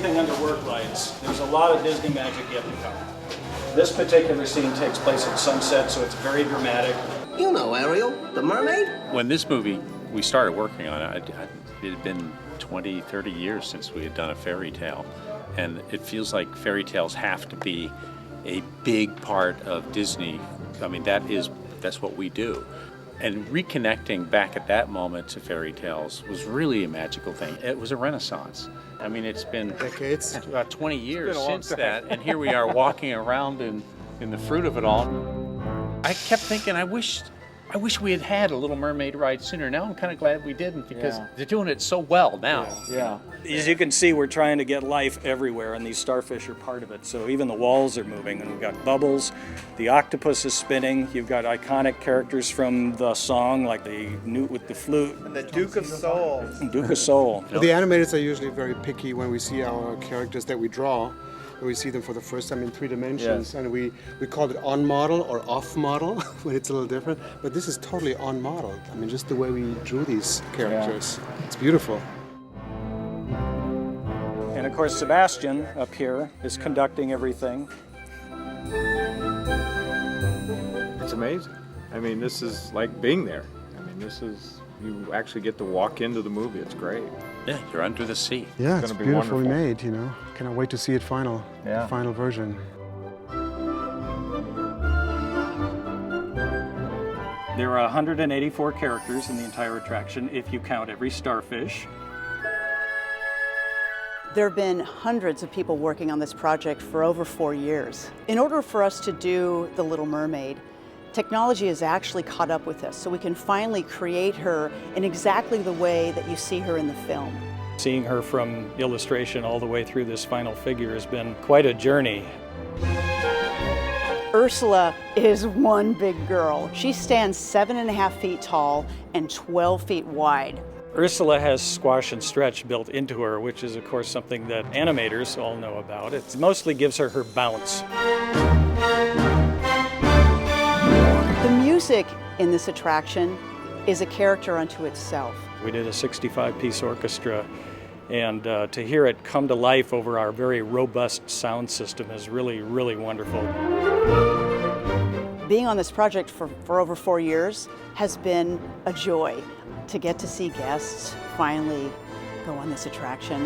everything under work lights, there's a lot of Disney magic yet to come. This particular scene takes place at sunset, so it's very dramatic. You know Ariel, the mermaid? When this movie, we started working on it, it had been 20, 30 years since we had done a fairy tale. And it feels like fairy tales have to be a big part of Disney. I mean, that's what we do. And reconnecting back at that moment to fairy tales was really a magical thing. It was a renaissance. I mean, it's been decades, about 20 years since that, and here we are walking around in the fruit of it all. I kept thinking, I wish we had had a Little Mermaid ride sooner. Now I'm kind of glad we didn't, because they're doing it so well now. Yeah. As you can see, we're trying to get life everywhere, and these starfish are part of it. So even the walls are moving, and we've got bubbles. The octopus is spinning. You've got iconic characters from the song, like the newt with the flute. And the Duke of Soul. Duke of Soul. The animators are usually very picky when we see our characters that we draw. We see them for the first time in 3 dimensions, and we call it on model or off model when it's a little different. But this is totally on model. I mean, just the way we drew these characters. Yeah. It's beautiful. And of course, Sebastian up here is conducting everything. It's amazing. I mean, this is like being there. I mean, you actually get to walk into the movie. It's great. Yeah, you're under the sea. Yeah, it's beautifully wonderful. made, you know. Cannot wait to see it final version. There are 184 characters in the entire attraction, if you count every starfish. There have been hundreds of people working on this project for over 4 years. In order for us to do The Little Mermaid, technology has actually caught up with us, so we can finally create her in exactly the way that you see her in the film. Seeing her from illustration all the way through this final figure has been quite a journey. Ursula is one big girl. She stands 7.5 feet tall and 12 feet wide. Ursula has squash and stretch built into her, which is of course something that animators all know about. It mostly gives her bounce. The music in this attraction is a character unto itself. We did a 65-piece orchestra, and to hear it come to life over our very robust sound system is really, really wonderful. Being on this project for over 4 years has been a joy to get to see guests finally go on this attraction.